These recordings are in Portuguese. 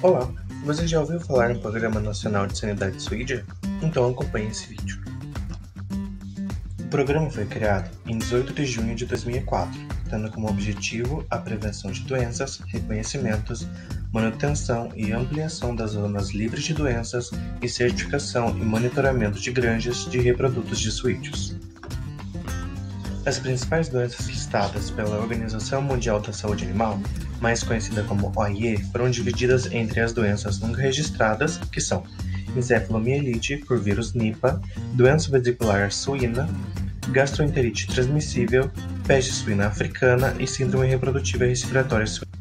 Olá, você já ouviu falar no Programa Nacional de Sanidade Suídia? Então acompanhe esse vídeo. O programa foi criado em 18 de junho de 2004, tendo como objetivo a prevenção de doenças, reconhecimentos, manutenção e ampliação das zonas livres de doenças e certificação e monitoramento de granjas de reprodutos de suídeos. As principais doenças listadas pela Organização Mundial da Saúde Animal, mais conhecida como OIE, foram divididas entre as doenças nunca registradas, que são encefalomielite por vírus Nipah, doença vesicular suína, gastroenterite transmissível, peste suína africana e síndrome reprodutiva respiratória suína.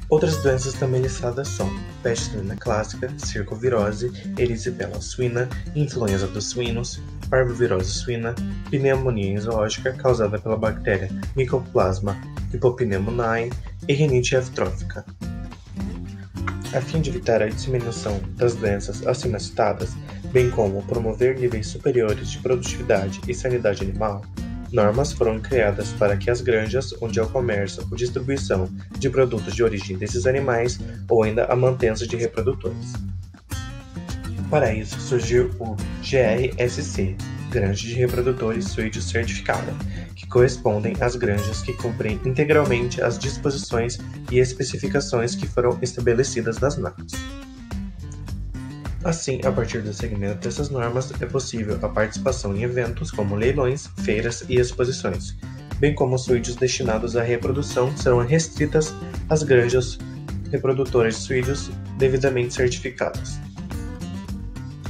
Outras doenças também listadas são peste suína clássica, circovirose, erisipela suína, influenza dos suínos, parvovirose suína, pneumonia enzootica causada pela bactéria Mycoplasma hypopneumoniae e rinite eftrófica. A fim de evitar a disseminação das doenças acima citadas, bem como promover níveis superiores de produtividade e sanidade animal, normas foram criadas para que as granjas onde há o comércio ou distribuição de produtos de origem desses animais ou ainda a mantença de reprodutores. Para isso surgiu o GRSC, Granja de Reprodutores Suídeos Certificada, que correspondem às granjas que cumprem integralmente as disposições e especificações que foram estabelecidas nas normas. Assim, a partir do segmento dessas normas, é possível a participação em eventos como leilões, feiras e exposições, bem como suídeos destinados à reprodução serão restritas às granjas reprodutoras de suídeos devidamente certificadas.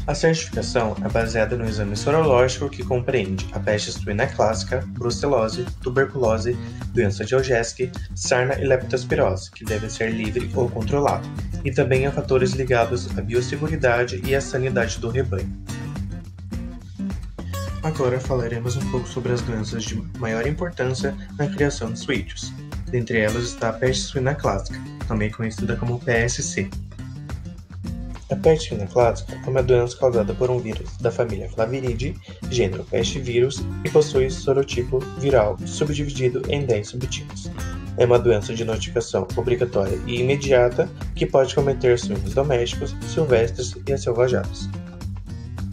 A certificação é baseada no exame sorológico que compreende a peste suína clássica, brucelose, tuberculose, doença de Augesk, sarna e leptospirose, que deve ser livre ou controlado, e também a fatores ligados à biosseguridade e à sanidade do rebanho. Agora falaremos um pouco sobre as doenças de maior importância na criação de suídeos. Dentre elas está a peste suína clássica, também conhecida como PSC. A peste suína clássica é uma doença causada por um vírus da família Flaviridae, gênero pestivírus, e possui sorotipo viral subdividido em 10 subtipos. É uma doença de notificação obrigatória e imediata que pode cometer suínos domésticos, silvestres e aselvajados.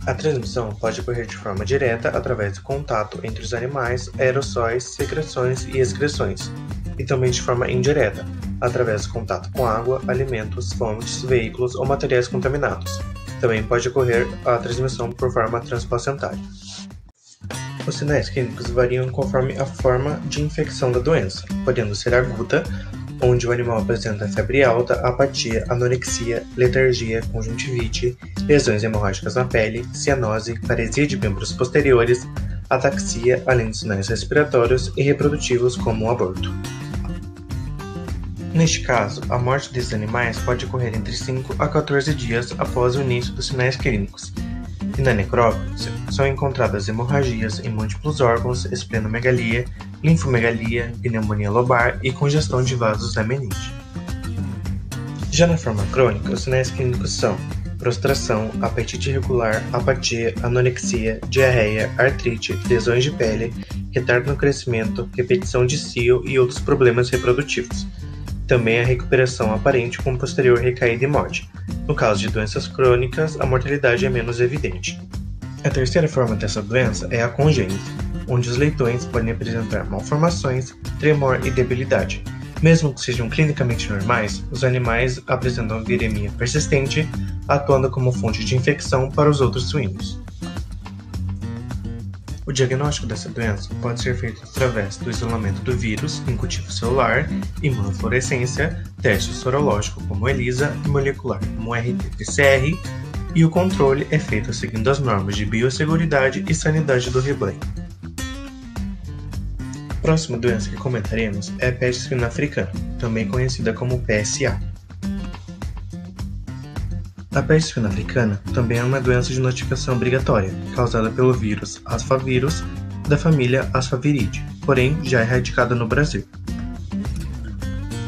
A transmissão pode ocorrer de forma direta através do contato entre os animais, aerossóis, secreções e excreções, e também de forma indireta, através do contato com água, alimentos, fontes, veículos ou materiais contaminados. Também pode ocorrer a transmissão por forma transplacentária. Os sinais clínicos variam conforme a forma de infecção da doença, podendo ser aguda, onde o animal apresenta febre alta, apatia, anorexia, letargia, conjuntivite, lesões hemorrágicas na pele, cianose, paresia de membros posteriores, ataxia, além de sinais respiratórios e reprodutivos como o aborto. Neste caso, a morte desses animais pode ocorrer entre 5 a 14 dias após o início dos sinais clínicos, e na necrópsia são encontradas hemorragias em múltiplos órgãos, esplenomegalia, linfomegalia, pneumonia lobar e congestão de vasos da meningite. Já na forma crônica, os sinais clínicos são prostração, apetite irregular, apatia, anorexia, diarreia, artrite, lesões de pele, retardo no crescimento, repetição de cio e outros problemas reprodutivos. Também a recuperação aparente com posterior recaída e morte. No caso de doenças crônicas, a mortalidade é menos evidente. A terceira forma dessa doença é a congênita, onde os leitões podem apresentar malformações, tremor e debilidade. Mesmo que sejam clinicamente normais, os animais apresentam viremia persistente, atuando como fonte de infecção para os outros suínos. O diagnóstico dessa doença pode ser feito através do isolamento do vírus em cultivo celular, imunofluorescência, teste sorológico como ELISA e molecular como RT-PCR, e o controle é feito seguindo as normas de biosseguridade e sanidade do rebanho. A próxima doença que comentaremos é a peste suína africana, também conhecida como PSA. A peste suína africana também é uma doença de notificação obrigatória, causada pelo vírus Asfavírus da família Asfaviridae, porém já erradicada no Brasil.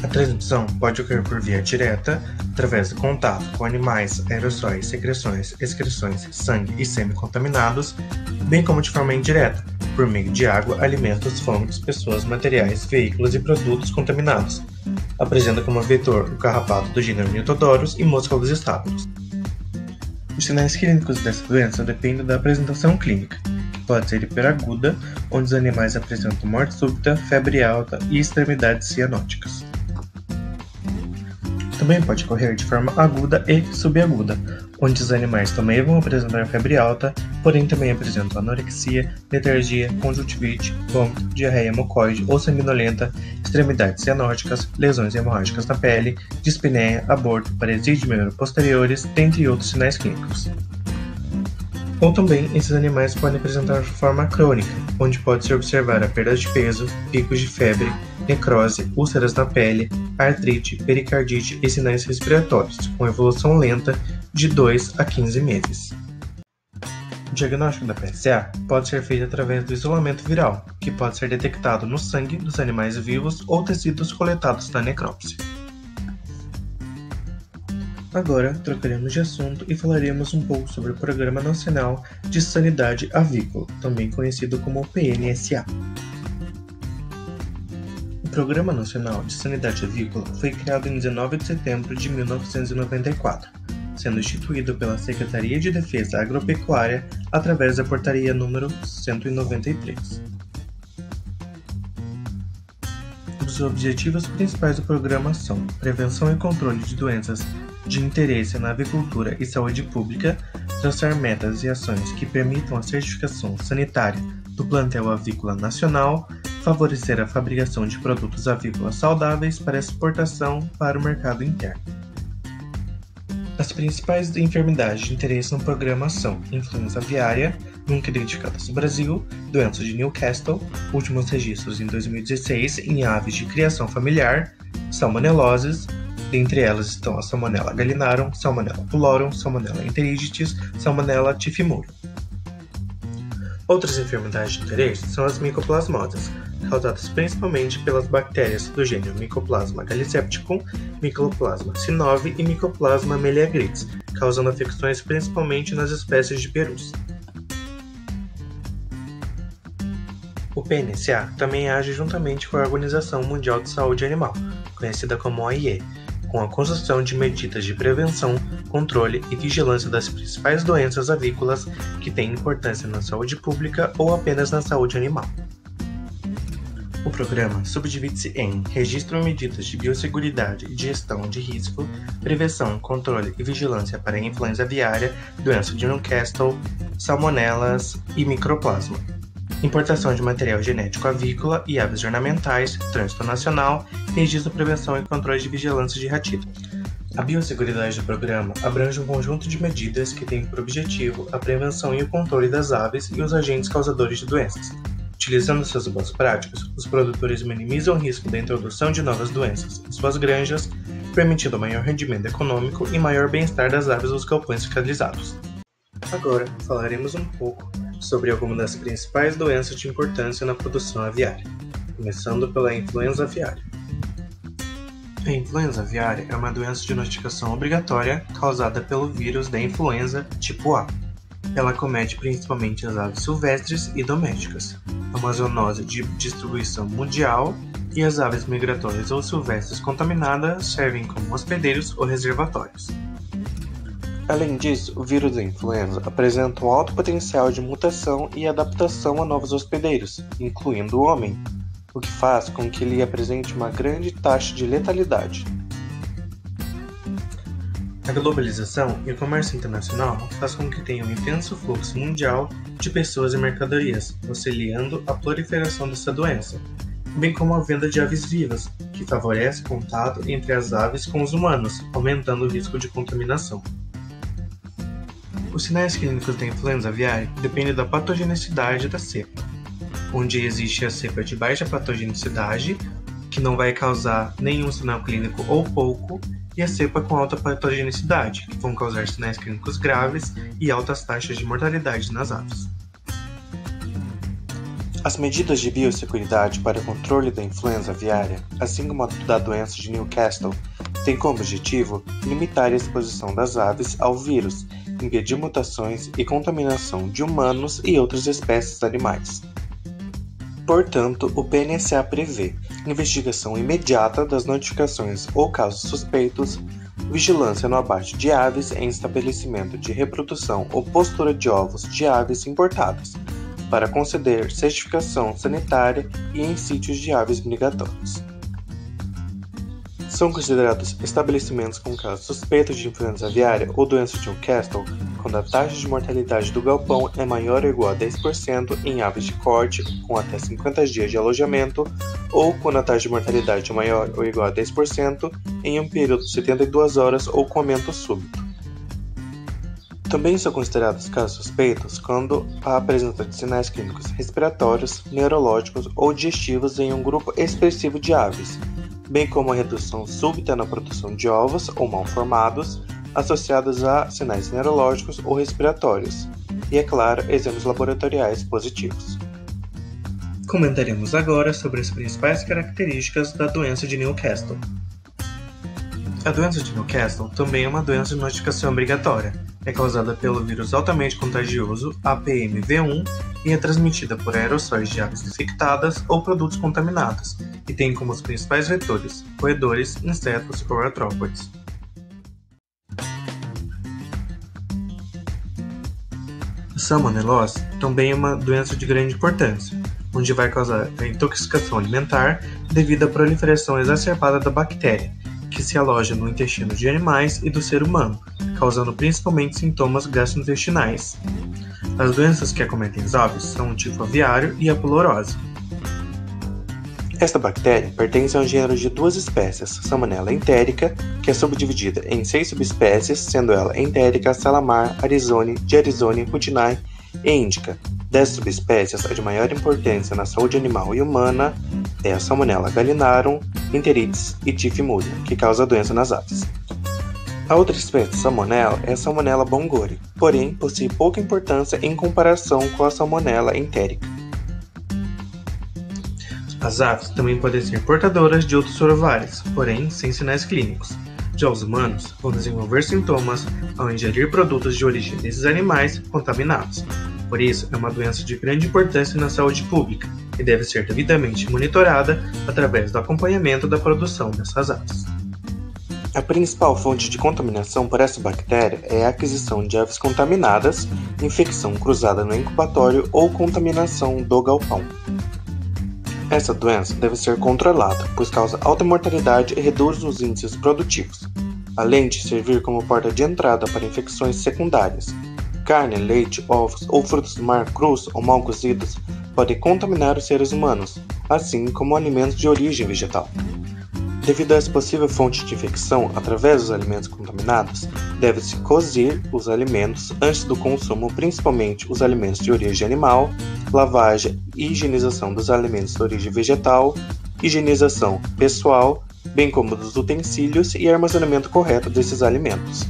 A transmissão pode ocorrer por via direta, através do contato com animais, aerossóis, secreções, excreções, sangue e semi-contaminados, bem como de forma indireta, por meio de água, alimentos, fontes, pessoas, materiais, veículos e produtos contaminados, Apresenta como vetor o carrapato do gênero Niltodorus e mosca dos estábulos. Os sinais clínicos dessa doença dependem da apresentação clínica, que pode ser hiperaguda, onde os animais apresentam morte súbita, febre alta e extremidades cianóticas. Também pode ocorrer de forma aguda e subaguda, onde os animais também vão apresentar febre alta, porém também apresentam anorexia, letargia, conjuntivite, vômito, diarreia mucoide ou sanguinolenta, extremidades cianóticas, lesões hemorrágicas na pele, dispneia, aborto, paralisia de membros posteriores, dentre outros sinais clínicos. Ou também, esses animais podem apresentar forma crônica, onde pode-se observar a perda de peso, picos de febre, necrose, úlceras na pele, artrite, pericardite e sinais respiratórios, com evolução lenta de 2 a 15 meses. O diagnóstico da PSA pode ser feito através do isolamento viral, que pode ser detectado no sangue dos animais vivos ou tecidos coletados na necrópsia. Agora, trocaremos de assunto e falaremos um pouco sobre o Programa Nacional de Sanidade Avícola, também conhecido como PNSA. O Programa Nacional de Sanidade Avícola foi criado em 19 de setembro de 1994, sendo instituído pela Secretaria de Defesa Agropecuária através da Portaria número 193. Os objetivos principais do programa são prevenção e controle de doenças de interesse na avicultura e saúde pública, traçar metas e ações que permitam a certificação sanitária do plantel avícola nacional, favorecer a fabricação de produtos avícolas saudáveis para exportação para o mercado interno. As principais enfermidades de interesse no programa são influenza aviária, nunca identificadas no Brasil, doença de Newcastle, últimos registros em 2016 em aves de criação familiar, salmoneloses, dentre elas estão a Salmonella gallinarum, Salmonella pulorum, Salmonella enteriditis, Salmonella typhimurium. Outras enfermidades de interesse são as micoplasmoses, causadas principalmente pelas bactérias do gênero Mycoplasma gallisepticum, Mycoplasma synove e Mycoplasma meleagrides, causando afecções principalmente nas espécies de perus. O PNSA também age juntamente com a Organização Mundial de Saúde Animal, conhecida como OIE, com a construção de medidas de prevenção, controle e vigilância das principais doenças avícolas que têm importância na saúde pública ou apenas na saúde animal. O programa subdivide-se em registro de medidas de biosseguridade e de gestão de risco, prevenção, controle e vigilância para a influenza aviária, doença de Newcastle, salmonelas e microplasma, importação de material genético avícola e aves ornamentais, trânsito nacional, registro, prevenção e controle de vigilância de ratículo. A biosseguridade do programa abrange um conjunto de medidas que têm por objetivo a prevenção e o controle das aves e os agentes causadores de doenças. Utilizando suas boas práticas, os produtores minimizam o risco da introdução de novas doenças em suas granjas, permitindo maior rendimento econômico e maior bem-estar das aves dos galpões fiscalizados. Agora, falaremos um pouco sobre algumas das principais doenças de importância na produção aviária, começando pela influenza aviária. A influenza aviária é uma doença de notificação obrigatória causada pelo vírus da influenza tipo A. Ela acomete principalmente as aves silvestres e domésticas. É uma zoonose de distribuição mundial e as aves migratórias ou silvestres contaminadas servem como hospedeiros ou reservatórios. Além disso, o vírus da influenza apresenta um alto potencial de mutação e adaptação a novos hospedeiros, incluindo o homem, o que faz com que ele apresente uma grande taxa de letalidade. A globalização e o comércio internacional faz com que tenha um intenso fluxo mundial de pessoas e mercadorias, auxiliando a proliferação dessa doença, bem como a venda de aves vivas, que favorece o contato entre as aves com os humanos, aumentando o risco de contaminação. Os sinais clínicos da influenza aviária dependem da patogenicidade da cepa, onde existe a cepa de baixa patogenicidade, que não vai causar nenhum sinal clínico ou pouco, e a cepa com alta patogenicidade, que vão causar sinais clínicos graves e altas taxas de mortalidade nas aves. As medidas de biosseguridade para o controle da influenza aviária, assim como a da doença de Newcastle, têm como objetivo limitar a exposição das aves ao vírus, impedir mutações e contaminação de humanos e outras espécies animais. Portanto, o PNSA prevê investigação imediata das notificações ou casos suspeitos, vigilância no abate de aves em estabelecimento de reprodução ou postura de ovos de aves importadas, para conceder certificação sanitária e em sítios de aves migratórias. São considerados estabelecimentos com casos suspeitos de influenza aviária ou doença de Newcastle quando a taxa de mortalidade do galpão é maior ou igual a 10% em aves de corte com até 50 dias de alojamento ou quando a taxa de mortalidade é maior ou igual a 10% em um período de 72 horas ou com aumento súbito. Também são considerados casos suspeitos quando há apresentação de sinais clínicos respiratórios, neurológicos ou digestivos em um grupo expressivo de aves, bem como a redução súbita na produção de ovos ou mal formados, associados a sinais neurológicos ou respiratórios, e, é claro, exames laboratoriais positivos. Comentaremos agora sobre as principais características da doença de Newcastle. A doença de Newcastle também é uma doença de notificação obrigatória. É causada pelo vírus altamente contagioso APMV1 e é transmitida por aerossóis de aves infectadas ou produtos contaminados, e tem como os principais vetores roedores, insetos ou artrópodes. A salmonelose também é uma doença de grande importância, onde vai causar a intoxicação alimentar devido à proliferação exacerbada da bactéria, que se aloja no intestino de animais e do ser humano, causando principalmente sintomas gastrointestinais. As doenças que acometem as aves são o tifo aviário e a pulorose. Esta bactéria pertence a um gênero de duas espécies, Salmonella enterica, que é subdividida em 6 subespécies, sendo ela enterica, salamar, arizone, diarizone, rutinae e indica. Dessas subespécies, a de maior importância na saúde animal e humana é a Salmonella gallinarum, enteritis e tifimurium, que causa a doença nas aves. A outra espécie de salmonela é a Salmonella bongori, porém possui pouca importância em comparação com a Salmonella enterica. As aves também podem ser portadoras de outros sorovários, porém sem sinais clínicos. Já os humanos vão desenvolver sintomas ao ingerir produtos de origem desses animais contaminados. Por isso, é uma doença de grande importância na saúde pública e deve ser devidamente monitorada através do acompanhamento da produção dessas aves. A principal fonte de contaminação por essa bactéria é a aquisição de aves contaminadas, infecção cruzada no incubatório ou contaminação do galpão. Essa doença deve ser controlada, pois causa alta mortalidade e reduz os índices produtivos, além de servir como porta de entrada para infecções secundárias. Carne, leite, ovos ou frutos do mar crus ou mal cozidos podem contaminar os seres humanos, assim como alimentos de origem vegetal. Devido a essa possível fonte de infecção através dos alimentos contaminados, deve-se cozer os alimentos antes do consumo, principalmente os alimentos de origem animal, lavagem e higienização dos alimentos de origem vegetal, higienização pessoal, bem como dos utensílios e armazenamento correto desses alimentos.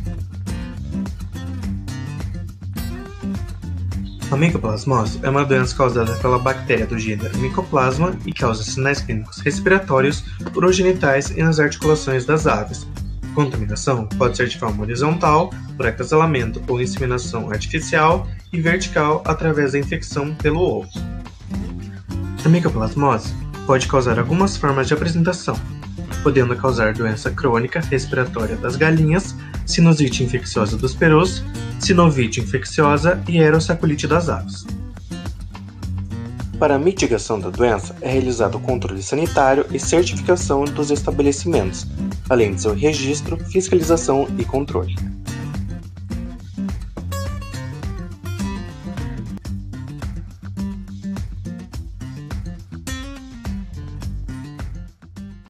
A micoplasmose é uma doença causada pela bactéria do gênero Mycoplasma e causa sinais clínicos respiratórios, urogenitais e nas articulações das aves. A contaminação pode ser de forma horizontal, por acasalamento ou inseminação artificial, e vertical através da infecção pelo ovo. A micoplasmose pode causar algumas formas de apresentação, podendo causar doença crônica respiratória das galinhas, sinusite infecciosa dos perus, sinovite infecciosa e aerosaculite das aves. Para a mitigação da doença, é realizado o controle sanitário e certificação dos estabelecimentos, além de seu registro, fiscalização e controle.